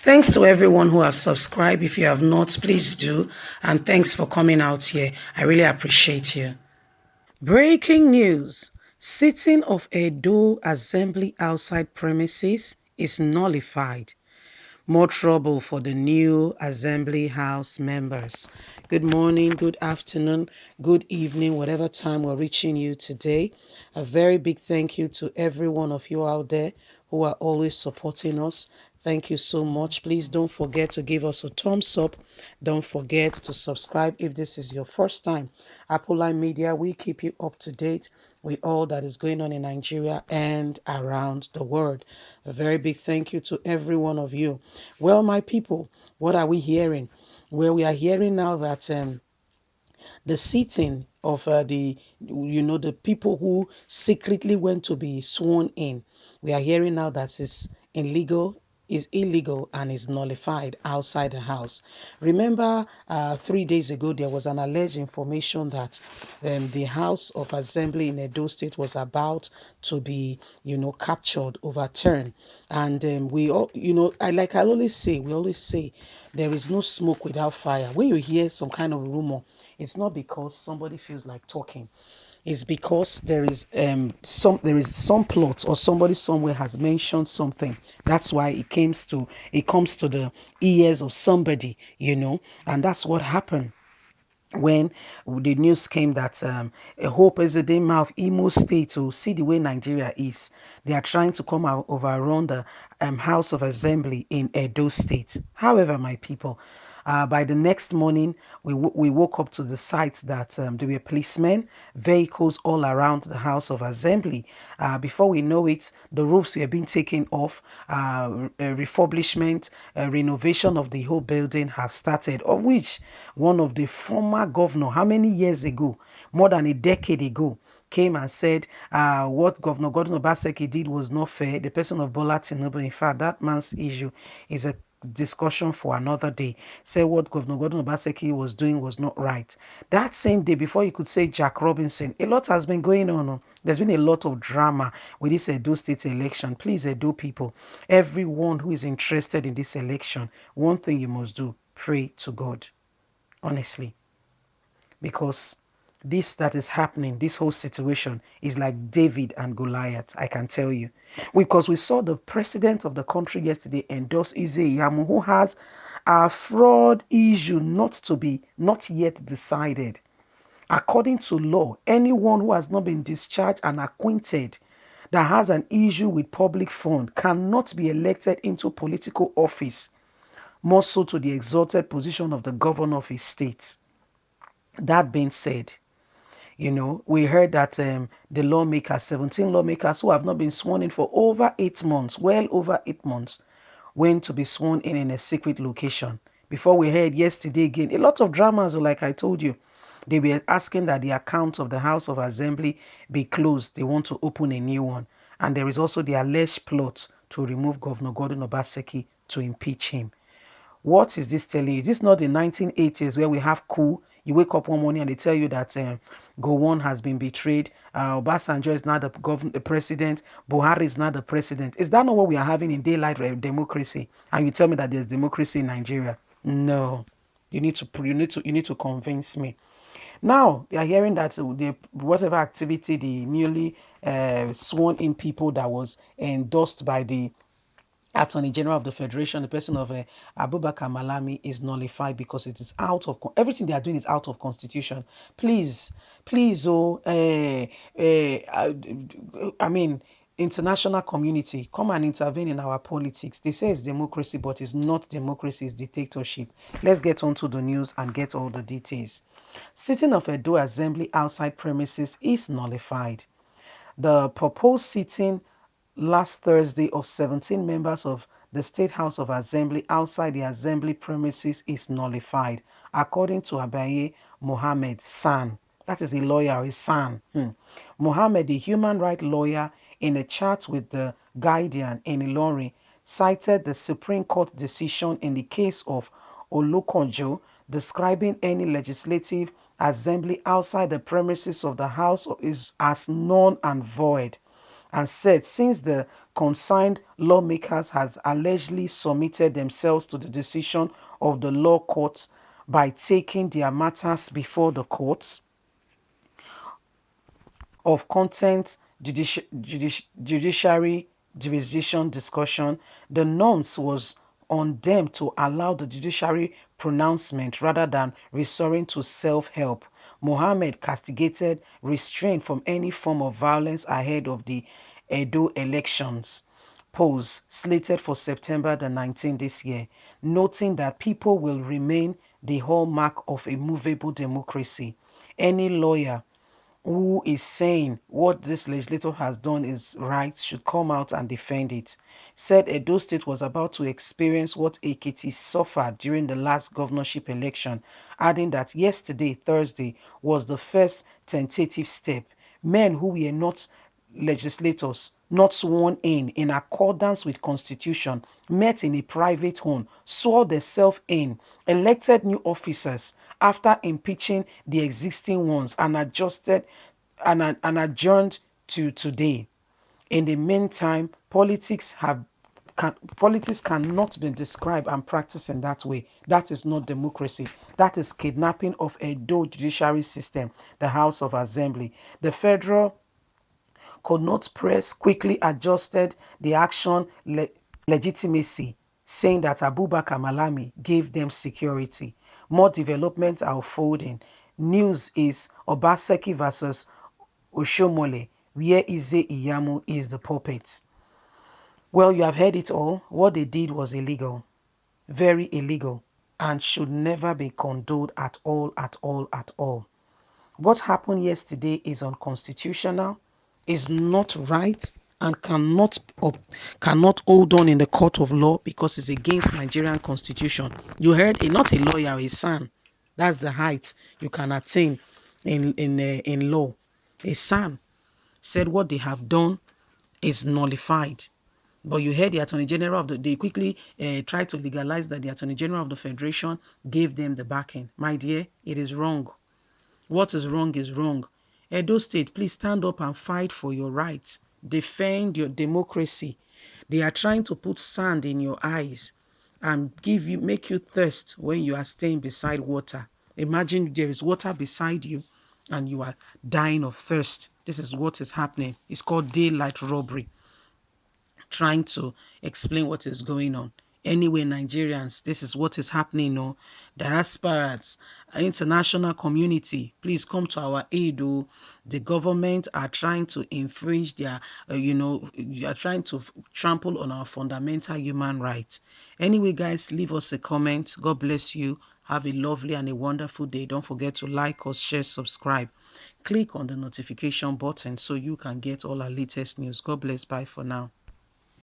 Thanks to everyone who have subscribed. If you have not, please do. And thanks for coming out here. I really appreciate you. Breaking news. Sitting of Edo Assembly outside premises is nullified. More trouble for the new Assembly House members. Good morning, good afternoon, good evening, whatever time we're reaching you today. A very big thank you to every one of you out there who are always supporting us. Thank you so much. Please don't forget to give us a thumbs up. Don't forget to subscribe if this is your first time. Apple Line Media, we keep you up to date with all that is going on in Nigeria and around the world. A very big thank you to every one of you. Well, my people, what are we hearing? Well, we are hearing now that the sitting of the people who secretly went to be sworn in. We are hearing now that is illegal and is nullified outside the house. Remember, 3 days ago, there was an alleged information that the House of Assembly in Edo State was about to be, captured, overturned. And we all, I always say, there is no smoke without fire. When you hear some kind of rumor, it's not because somebody feels like talking. It's because there is some plot or somebody somewhere has mentioned something. That's why it comes to the ears of somebody, and that's what happened when the news came that a whole president of Imo State to see the way Nigeria is. They are trying to come out overrun the House of Assembly in Edo State. However, my people, by the next morning, we woke up to the sight that there were policemen, vehicles all around the House of Assembly. Before we know it, the roofs were being taken off, refurbishment, renovation of the whole building have started, of which one of the former governor, how many years ago, more than a decade ago, came and said what Governor Gordon Obaseki did was not fair. The person of Bola Tinubu, in fact, that man's issue is a discussion for another day. Say what Governor Gordon Obaseki was doing was not right. That same day, before you could say Jack Robinson, a lot has been going on. Oh. There's been a lot of drama with this Edo State election. Please, Edo people, everyone who is interested in this election, one thing you must do, pray to God. Honestly, because this that is happening, this whole situation is like David and Goliath, I can tell you. Because we saw the president of the country yesterday endorse Ize Iyamu, who has a fraud issue not yet decided. According to law, anyone who has not been discharged and acquainted that has an issue with public fund cannot be elected into political office, more so to the exalted position of the governor of his state. That being said, we heard that the lawmakers, 17 lawmakers who have not been sworn in for over 8 months, well over 8 months, went to be sworn in a secret location. Before we heard yesterday again, a lot of dramas, like I told you, they were asking that the account of the House of Assembly be closed. They want to open a new one. And there is also the alleged plot to remove Governor Gordon Obaseki to impeach him. What is this telling you? This is not the 1980s where we have coup. You wake up one morning and they tell you that Gowon has been betrayed. Obasanjo is not the president. Buhari is not the president. Is that not what we are having in daylight democracy? And you tell me that there's democracy in Nigeria? No. You need to convince me. Now they are hearing that whatever activity the newly sworn in people that was endorsed by the Attorney General of the Federation, the person of Abubakar Malami, is nullified because it is everything they are doing is out of constitution. Please, please, I mean, international community, come and intervene in our politics. They say it's democracy, but it's not democracy, it's dictatorship. Let's get on to the news and get all the details. Sitting of Edo Assembly outside premises is nullified. The proposed sitting last Thursday of 17 members of the State House of Assembly outside the Assembly premises is nullified, according to Abaye Mohammed San. That is a lawyer, a San. Mohammed, a human rights lawyer, in a chat with the Guardian in Ilorin, cited the Supreme Court decision in the case of Olukonjo, describing any legislative assembly outside the premises of the House is as null and void. and said since the concerned lawmakers has allegedly submitted themselves to the decision of the law court by taking their matters before the courts of content judiciary jurisdiction discussion, the norms was on them to allow the judiciary pronouncement rather than resorting to self-help. Mohammed castigated restraint from any form of violence ahead of the Edo elections polls slated for September the 19th this year, noting that people will remain the hallmark of a movable democracy. Any lawyer who is saying what this legislator has done is right should come out and defend it. Said Edo State was about to experience what Ekiti suffered during the last governorship election, adding that yesterday, Thursday, was the first tentative step. Men who were not legislators not sworn in accordance with constitution met in a private home, swore themselves in, elected new officers after impeaching the existing ones and adjusted and adjourned to today. In the meantime, politics cannot be described and practiced in that way. That is not democracy. That is kidnapping of a dual judiciary system, the House of Assembly. The federal could not press quickly adjusted the action legitimacy, saying that Abubakar Malami gave them security. More developments are unfolding. News is Obaseki versus Oshomole, where Ize Iyamu is the puppet. Well, you have heard it all. What they did was illegal, very illegal, and should never be condoned at all, at all, at all. What happened yesterday is unconstitutional, is not right, and cannot hold on in the court of law because it's against Nigerian constitution. You heard not a lawyer, a son. That's the height you can attain in law. A son said what they have done is nullified. But you heard the Attorney General they quickly tried to legalize that the Attorney General of the Federation gave them the backing. My dear, it is wrong. What is wrong is wrong. Edo State, please stand up and fight for your rights. Defend your democracy. They are trying to put sand in your eyes and make you thirst when you are staying beside water. Imagine there is water beside you and you are dying of thirst. This is what is happening. It's called daylight robbery, trying to explain what is going on. Anyway, Nigerians, this is what is happening. No, diasporas, international community, please come to our aid. Oh, the government are trying to infringe their, are trying to trample on our fundamental human rights. Anyway, guys, leave us a comment. God bless you. Have a lovely and a wonderful day. Don't forget to like us, share, subscribe. Click on the notification button so you can get all our latest news. God bless. Bye for now.